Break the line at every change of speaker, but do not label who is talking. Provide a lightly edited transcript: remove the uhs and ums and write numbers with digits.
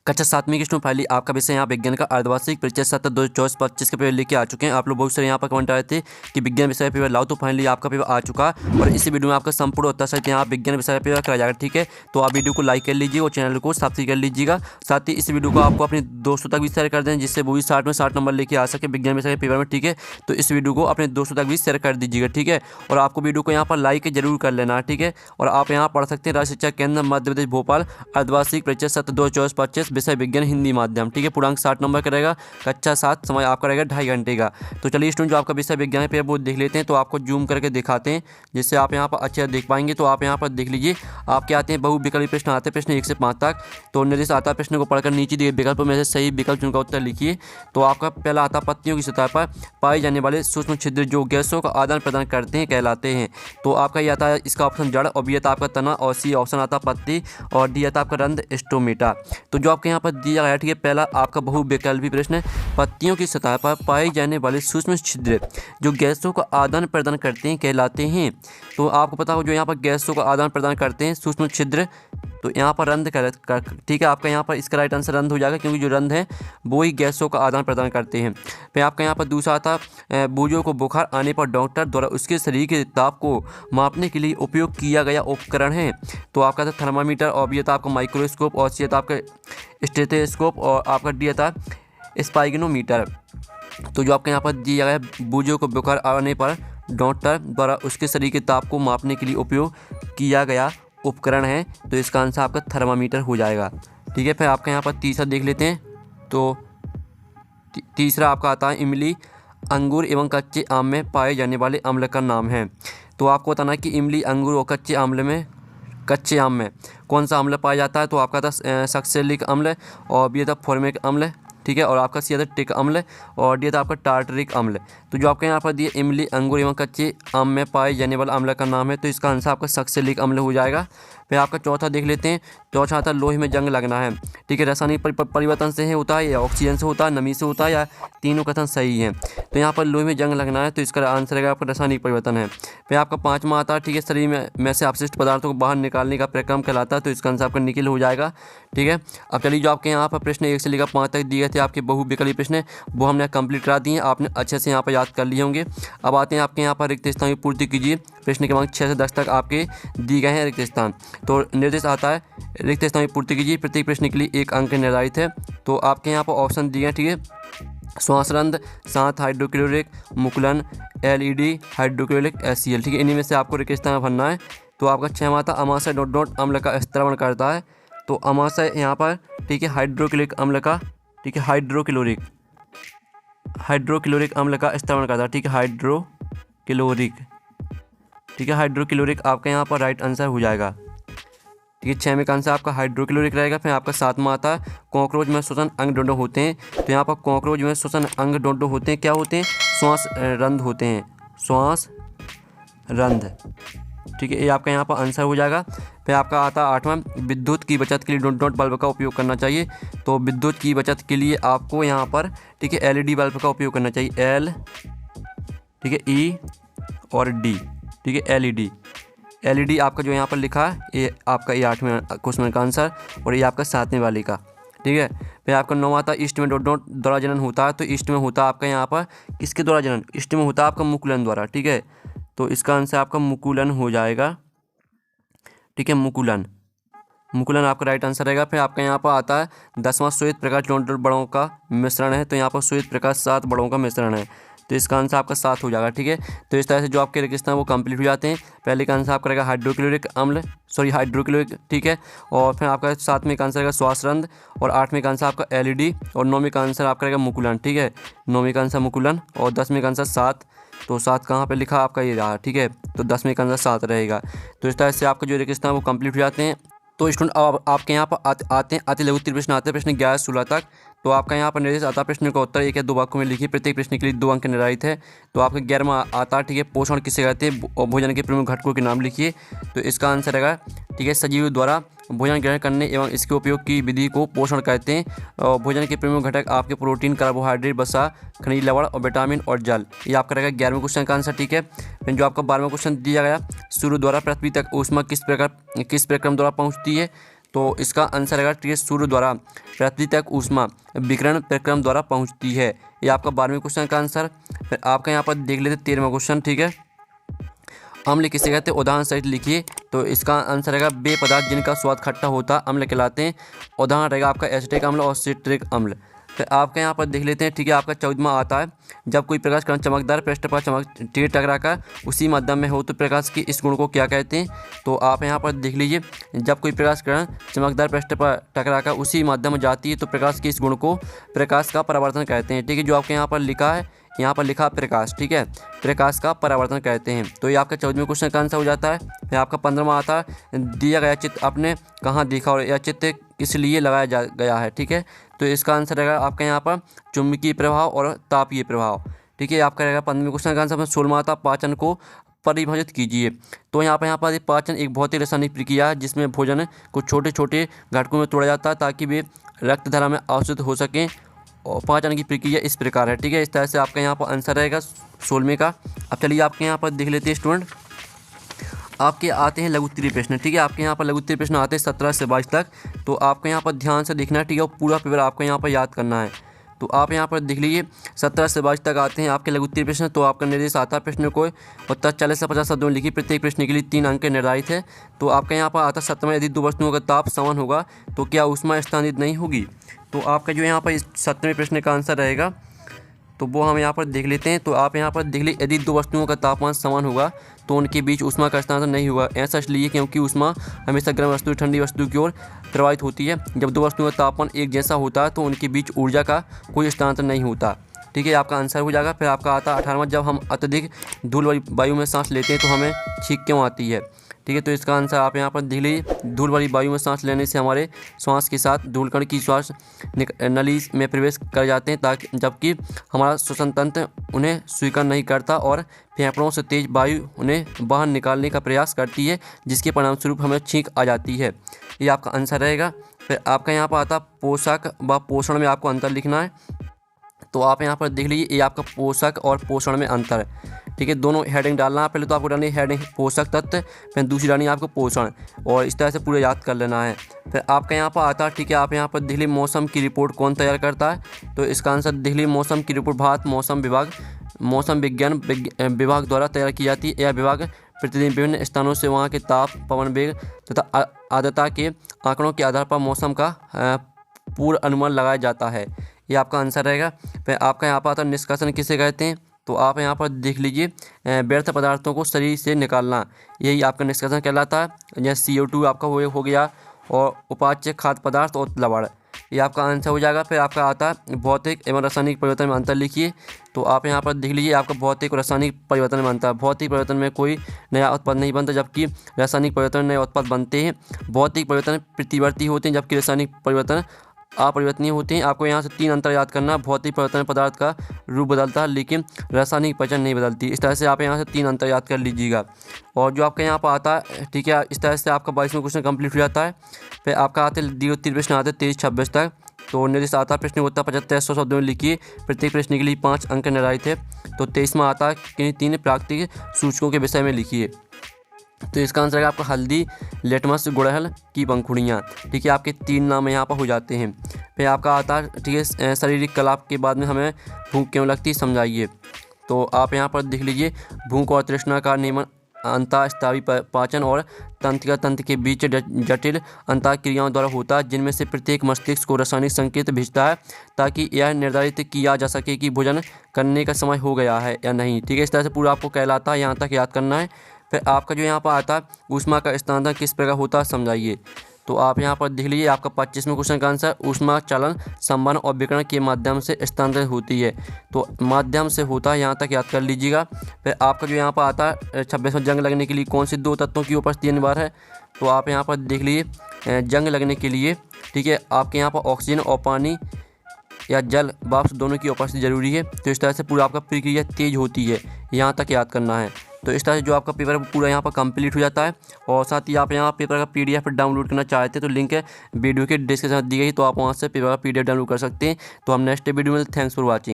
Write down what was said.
कक्षा 7वीं की student finally आपका विषय यहाँ विज्ञान का अर्धवार्षिक परीक्षा सत्र 2024-25 के पेपर लेके आ चुके हैं। आप लोग बहुत सारे यहाँ पर कमेंट आए थे कि विज्ञान विषय पेपर लाओ, तो फाइनली आपका पेपर आ चुका और इसी वीडियो में आपका संपूर्ण उत्तर सहित यहाँ विज्ञान विषय पेपर कराया जाएगा। ठीक है, तो आप वीडियो को लाइक कर लीजिए और चैनल को सब्सक्राइब कर लीजिएगा। साथ ही इस वीडियो को आपको अपने दोस्तों तक भी शेयर कर दें, जिससे वो भी 60 में 60 नंबर लेके आ सके विज्ञान विषय पेपर में। ठीक है, तो इस वीडियो को अपने दोस्तों तक भी शेयर कर दीजिएगा। ठीक है, और आपको वीडियो को यहाँ पर लाइक जरूर कर लेना है। ठीक है, और आप यहाँ पढ़ सकते हैं राज्य शिक्षा केंद्र मध्य प्रदेश भोपाल अर्धवार्षिक परीक्षा सत्र 2024-25 विषय विज्ञान हिंदी माध्यम। ठीक है, पूर्णांक 60 नंबर का रहेगा। कक्षा 7 समय आपका रहेगा 2.5 घंटे का। तो चलिए स्टूडेंट, जो आपका विषय विज्ञान पेपर वो देख लेते हैं। तो आपको जूम करके दिखाते हैं जिससे आप यहाँ पर अच्छे देख पाएंगे। तो आप यहाँ पर देख लीजिए, आपके आते हैं बहुविकल्पी प्रश्न आते हैं, प्रश्न 1 से 5 तक। तो निर्देश आता है प्रश्न को पढ़कर नीचे दिए विकल्पों में से सही विकल्प चुनकर उत्तर लिखिए। तो आपका पहला आता पत्तियों की सतह पर पाए जाने वाले सूक्ष्म छिद्र जो गैसों का आदान प्रदान करते हैं कहलाते हैं। तो आपका ये आता है इसका ऑप्शन जड़, और बी आता आपका तना, और सी ऑप्शन आता पत्ती, और डी आता आपका रंध्र स्टोमेटा। तो जो आपके यहाँ पर दिया गया है, ठीक है, पहला आपका बहुविकल्पी प्रश्न है, पत्तियों की सतह पर पाए जाने वाले सूक्ष्म छिद्र जो गैसों का आदान प्रदान करते हैं कहलाते हैं। तो आपको पता हो जो यहाँ पर गैसों का आदान प्रदान करते हैं सूक्ष्म छिद्र, तो यहाँ पर रंध्र कर ठीक है, आपका यहाँ पर इसका राइट आंसर रंध्र हो जाएगा, क्योंकि जो रंध्र है वो ही गैसों का आदान प्रदान करते हैं। फिर आपका यहाँ पर दूसरा आता बूझों को बुखार आने पर डॉक्टर द्वारा उसके शरीर के ताप को मापने के लिए उपयोग किया गया उपकरण है। तो आपका था थर्मामीटर, और बी था आपका माइक्रोस्कोप, और सी था आपका स्टेथोस्कोप, और आपका डी था स्पाइगनोमीटर। तो जो आपके यहाँ पर दिया गया है, बूझों को बुखार आने पर डॉक्टर द्वारा उसके शरीर के ताप को मापने के लिए उपयोग किया गया उपकरण है। तो इसका आंसर आपका थर्मामीटर हो जाएगा। ठीक है, फिर आपका यहाँ पर तीसरा देख लेते हैं। तो तीसरा आपका आता है इमली अंगूर एवं कच्चे आम में पाए जाने वाले अम्ल का नाम है। तो आपको बताना है कि इमली अंगूर और कच्चे आम में कौन सा अम्ल पाया जाता है। तो आपका था सक्सेलिक अम्ल, और बी था फॉर्मिक अम्ल, ठीक है, और आपका सी था टिक अम्ल, और डी था आपका टार्टरिक अम्ल। तो जो आपके यहाँ पर दिए इमली अंगूर एवं कच्चे आम में पाए जाने वाला अम्ल का नाम है, तो इसका आंसर आपका सक्सेलिक अम्ल हो जाएगा। फिर आपका चौथा देख लेते हैं। चौथा आता लोहे में जंग लगना है। ठीक है, रासायनिक परिवर्तन से होता है, या ऑक्सीजन से होता है, नमी से होता है, या तीनों कथन सही है। तो यहाँ पर लोहे में जंग लगना है, तो इसका आंसर रहेगा आपका रासायनिक परिवर्तन है। फिर आपका पाँचवा आता है, ठीक है, शरीर में से अपशिष्ट पदार्थों को बाहर निकालने का प्रक्रम कहलाता है। तो इसका आंसर आपका निकिल हो जाएगा। ठीक है, अब चलिए जो आपके यहाँ पर प्रश्न 1 से लेकर 5 तक दिए गए थे आपके बहुविकल्पी प्रश्न, वो हमने कंप्लीट करा दिए हैं, आपने अच्छे से यहाँ पर याद कर लिए होंगे। अब आते हैं आपके यहाँ पर रिक्त स्थान की पूर्ति कीजिए। प्रश्न क्रमांक 6 से 10 तक आपके दिए गए हैं रिक्त स्थान। तो निर्देश आता है रिक्त स्थान की पूर्ति कीजिए, प्रत्येक प्रश्न के लिए 1 अंक निर्धारित है। तो आपके यहाँ पर ऑप्शन दिए हैं, ठीक है, श्वासरंध्र, साथ हाइड्रोक्लोरिक, मुकुलन, LED, हाइड्रोक्लोरिक HCl। ठीक है, इन्हीं में से आपको रिक्त स्थान भरना है। तो आपका 6वां आता अमाशय अम्ल का स्त्रवण करता है। तो अमाशय यहाँ पर, ठीक है, हाइड्रोक्लोरिक अम्ल का, ठीक है, हाइड्रोक्लोरिक अम्ल का स्त्रवण करता है। ठीक है, हाइड्रोक्लोरिक आपका यहाँ पर राइट आंसर हो जाएगा। ठीक है, 6 में का आंसर आपका हाइड्रोक्लोरिक रहेगा। फिर आपका 7वां आता है कॉकरोच में श्वसन अंग डोडो होते हैं। तो यहाँ पर कॉकरोच में श्वसन अंग डोडो होते हैं, क्या होते हैं, श्वास रंध्र होते हैं, श्वास रंध्र। ठीक है, ये आपका यहाँ पर आंसर हो जाएगा। फिर आपका आता है 8वां विद्युत की बचत के लिए डॉट बल्ब का उपयोग करना चाहिए। तो विद्युत की बचत के लिए आपको यहाँ पर, ठीक है, LED बल्ब का उपयोग करना चाहिए, L, ठीक है, E और D, ठीक है, LED आपका जो यहाँ पर लिखा है, ये आपका ये 8वें क्वेश्चन का आंसर, और ये आपका 7वें वाले का। ठीक है, फिर आपका 9वां था ईस्ट में डॉट द्वारा जनन होता है। तो ईस्ट में होता है आपका यहाँ पर किसके द्वारा जनन, ईस्ट में होता है आपका मुकुलन द्वारा। ठीक है, तो इसका आंसर आपका मुकुलन हो जाएगा। ठीक है, मुकुलन आपका राइट आंसर रहेगा। फिर आपका यहाँ पर आता है 10वां श्वेत प्रकाश डॉट बड़ों का मिश्रण है। तो यहाँ पर श्वेत प्रकाश 7 बड़ों का मिश्रण है। तो इसका आंसर आपका 7 हो जाएगा। ठीक है, तो इस तरह से जो आपके रेगिस्तान वो कंप्लीट हो जाते हैं। पहले का आंसर आपका रहेगा हाइड्रोक्लोरिक, ठीक है, और फिर आपका 7वें का आंसर रहेगा श्वासरंध्र, और 8वें का आंसर आपका LED, और 9वें का आंसर आपका रहेगा मुकुलन। ठीक है, 9वें का आंसर मुकुलन, और 10वें का आंसर 7। तो 7 कहाँ पे लिखा आपका ये रहा। ठीक है, तो 10वें का आंसर 7 रहेगा। तो इस तरह से आपका जो रेगिस्तान वो कंप्लीट हो जाते हैं। तो स्टूडेंट अब आपके यहाँ पर आते हैं अति लघु प्रश्न आते हैं, प्रश्न 11 से 16 तक। तो आपका यहाँ पर निर्देश आता है प्रश्न का उत्तर 1 या 2 वाक्यों में लिखिए, प्रत्येक प्रश्न के लिए 2 अंक निर्धारित है। तो आपका 11वां आता है, ठीक है, पोषण किसे कहते हैं, और भोजन के प्रमुख घटकों के नाम लिखिए। तो इसका आंसर रहेगा, ठीक है, सजीव द्वारा भोजन ग्रहण करने एवं इसके उपयोग की विधि को पोषण कहते हैं। और भोजन के प्रमुख घटक आपके प्रोटीन, कार्बोहाइड्रेट, वसा, खनिज लवण और विटामिन और जल। ये आपका रहेगा 11वें क्वेश्चन का आंसर। ठीक है, फिर जो आपका 12वां क्वेश्चन दिया गया, सूर्य द्वारा पृथ्वी तक ऊष्मा किस प्रक्रम द्वारा पहुँचती है। तो इसका आंसर रहेगा ठीक है, सूर्य द्वारा पृथ्वी तक ऊष्मा विकिरण प्रक्रम द्वारा पहुंचती है। ये आपका 12वें क्वेश्चन का आंसर। फिर आपका यहाँ पर देख लेते 13वां क्वेश्चन। ठीक है, अम्ल किसे कहते हैं, उदाहरण सहित लिखिए। तो इसका आंसर रहेगा वे पदार्थ जिनका स्वाद खट्टा होता अम्ल कहलाते हैं। उदाहरण रहेगा आपका एसिटिक अम्ल और सिट्रिक अम्ल। फिर आपके यहाँ पर देख लेते हैं। ठीक है, आपका 14वां आता है, जब कोई प्रकाश कण चमकदार पृष्ठ पर ठीक टकराकर उसी माध्यम में हो तो प्रकाश की इस गुण को क्या कहते हैं। तो आप यहाँ पर देख लीजिए, जब कोई प्रकाश कण चमकदार पृष्ठ पर टकराकर उसी माध्यम में जाती है तो प्रकाश की इस गुण को प्रकाश का परावर्तन कहते हैं। ठीक है, जो आपके यहाँ पर लिखा है, यहाँ पर लिखा प्रकाश, ठीक है, प्रकाश का परावर्तन कहते हैं। तो ये आपका 14वें क्वेश्चन का आंसर हो जाता है। फिर आपका 15वां आता है, दिया गया चित्र आपने कहाँ देखा और यह चित्र किस लिए लगाया गया है। ठीक है, तो इसका आंसर रहेगा आपका यहाँ पर चुंबकीय प्रभाव और तापीय प्रभाव। ठीक है, आपका रहेगा 15वें क्वेश्चन का आंसर। 16वां आता, पाचन को परिभाषित कीजिए। तो यहाँ पर पाचन एक भौतिक रासायनिक प्रक्रिया है जिसमें भोजन को छोटे छोटे घटकों में तोड़ा जाता है ताकि वे रक्त धारा में अवशोषित हो सकें। और पाचन की प्रक्रिया इस प्रकार है। ठीक है, इस तरह से आपका यहाँ पर आंसर रहेगा 16वें का। अब चलिए आपके यहाँ पर देख लेते हैं स्टूडेंट, आपके आते हैं लघुत्तरीय प्रश्न। ठीक है, आपके यहाँ पर लघुत्तरीय प्रश्न आते हैं 17 से 22 तक। तो आपको यहाँ पर ध्यान से देखना है। ठीक है, और पूरा पेपर आपको यहाँ पर याद करना है। तो आप यहाँ पर देख लीजिए 17 से 22 तक आते हैं आपके लघुत्तरीय प्रश्न। तो आपका निर्देश आता है प्रश्न को उत्तर 40 से 50 शब्दों में लिखिए। प्रत्येक प्रश्न के लिए 3 अंक निर्धारित है। तो आपका यहाँ पर आता है 17वां, यदि दो वस्तुओं का ताप समान होगा तो क्या ऊष्मा स्थानांतरित नहीं होगी। तो आपका जो यहाँ पर इस 17वें प्रश्न का आंसर रहेगा तो वो हम यहाँ पर देख लेते हैं। तो आप यहाँ पर देख लीजिए, यदि दो वस्तुओं का तापमान समान होगा तो उनके बीच ऊष्मा का स्थानांतरण नहीं होगा। ऐसा इसलिए क्योंकि ऊष्मा हमेशा गर्म वस्तु ठंडी वस्तु की ओर प्रवाहित होती है। जब दो वस्तुओं का तापमान एक जैसा होता है तो उनके बीच ऊर्जा का कोई स्थानांतरण नहीं होता। ठीक है, आपका आंसर हो जाएगा। फिर आपका आता है 18वां, जब हम अत्यधिक धूल वाली वायु में सांस लेते हैं तो हमें छींक क्यों आती है। ठीक है, तो इसका आंसर आप यहाँ पर देख लीजिए, धूल वाली वायु में सांस लेने से हमारे श्वास के साथ धूलकण की श्वास नली में प्रवेश कर जाते हैं ताकि जबकि हमारा श्वसन तंत्र उन्हें स्वीकार नहीं करता और फेफड़ों से तेज वायु उन्हें बाहर निकालने का प्रयास करती है, जिसके परिणामस्वरूप हमें छींक आ जाती है। ये आपका आंसर रहेगा। फिर आपका यहाँ पर आता पोषक व पोषण में आपको अंतर लिखना है। तो आप यहाँ पर देख लीजिए, ये आपका पोषक और पोषण में अंतर है। ठीक है, दोनों हेडिंग डालना है। पहले तो आपको डालनी है हेडिंग पोषक तत्व, फिर दूसरी डालनी है आपको पोषण, और इस तरह से पूरा याद कर लेना है। फिर आपका यहाँ पर आता है, ठीक है, आप यहाँ पर देख लीजिए मौसम की रिपोर्ट कौन तैयार करता है। तो इसका आंसर देख लीजिए, मौसम की रिपोर्ट भारत मौसम विभाग मौसम विज्ञान विभाग द्वारा तैयार की जाती है। यह विभाग प्रतिदिन विभिन्न स्थानों से वहाँ के ताप, पवन वेग तथा आर्द्रता के आंकड़ों के आधार पर मौसम का पूर्ण अनुमान लगाया जाता है। ये आपका आंसर रहेगा। फिर आपका यहाँ पर आता है निष्कासन किसे कहते हैं। तो आप यहाँ पर देख लीजिए, व्यर्थ पदार्थों को शरीर से निकालना, यही आपका निष्कासन कहलाता है। जैसे CO2 आपका हो गया, और उपाच्य खाद्य पदार्थ और लवण, ये आपका आंसर हो जाएगा। फिर आपका आता है भौतिक एवं रासायनिक परिवर्तन में अंतर लिखिए। तो आप यहाँ पर देख लीजिए, आपका भौतिक और रासायनिक परिवर्तन में अंतर। भौतिक परिवर्तन में कोई नया उत्पाद नहीं बनता, जबकि रासायनिक परिवर्तन नए उत्पाद बनते हैं। भौतिक परिवर्तन प्रतिवर्ती होते हैं, जबकि रासायनिक परिवर्तन अपरिवर्तनीय होते हैं। आपको यहाँ से 3 अंतर याद करना। भौतिक परिवर्तन पदार्थ का रूप बदलता है, लेकिन रासायनिक पहचान नहीं बदलती। इस तरह से आप यहाँ से 3 अंतर याद कर लीजिएगा। और जो आपका यहाँ पर आता है, ठीक है, इस तरह से आपका 22वां क्वेश्चन कंप्लीट हो जाता है। फिर आपका आते द्वितीय प्रश्न आते 23-26 तक। तो निर्देश आता है प्रश्न उत्तर 75-100 शब्दों में लिखिए। प्रत्येक प्रश्न के लिए 5 अंक निर्धारित है। तो 23वां आता है किन्हीं 3 प्राकृतिक सूचकों के विषय में लिखिए। तो इसका आंसर है आपका हल्दी, लेटमस, गुड़हल की पंखुड़ियाँ। ठीक है, आपके 3 नाम यहाँ पर हो जाते हैं। फिर आपका आता है, ठीक है, शारीरिक कलाप के बाद में हमें भूख क्यों लगती है समझाइए। तो आप यहाँ पर देख लीजिए, भूख और तृष्णा का नियमन अंतःस्रावी पाचन और तंत्रिका तंत्र के बीच जटिल अंतःक्रियाओं द्वारा होता है, जिनमें से प्रत्येक मस्तिष्क को रासायनिक संकेत भेजता है ताकि यह निर्धारित किया जा सके कि भोजन करने का समय हो गया है या नहीं। ठीक है, इस तरह से पूरा आपको कहलाता है, यहाँ तक याद करना है। फिर आपका जो यहाँ पर आता है ऊष्मा का स्थानांतरण किस प्रकार होता है समझाइए। तो आप यहाँ पर देख लीजिए, आपका 25वां क्वेश्चन का आंसर ऊष्मा चालन, संवहन और विकिरण के माध्यम से स्थानांतरित होती है। तो माध्यम से होता है, यहाँ तक याद कर लीजिएगा। फिर आपका जो यहाँ पर आता है 26वां, जंग लगने के लिए कौन से 2 तत्वों की उपस्थिति अनिवार्य है। तो आप यहाँ पर देख लीजिए, जंग लगने के लिए, ठीक है, आपके यहाँ पर ऑक्सीजन और पानी या जल वाष्प दोनों की उपस्थिति जरूरी है। तो इस तरह से पूरा आपका प्रक्रिया तेज होती है, यहाँ तक याद करना है। तो इस तरह से जो आपका पेपर है पूरा यहाँ पर कंप्लीट हो जाता है। और साथ ही आप यहाँ पेपर का PDF डाउनलोड करना चाहते हैं तो लिंक है वीडियो के डिस्क्रिप्शन में दी गई, तो आप वहाँ से पेपर का PDF डाउनलोड कर सकते हैं। तो हम नेक्स्ट वीडियो में, थैंक्स फॉर वॉचिंग।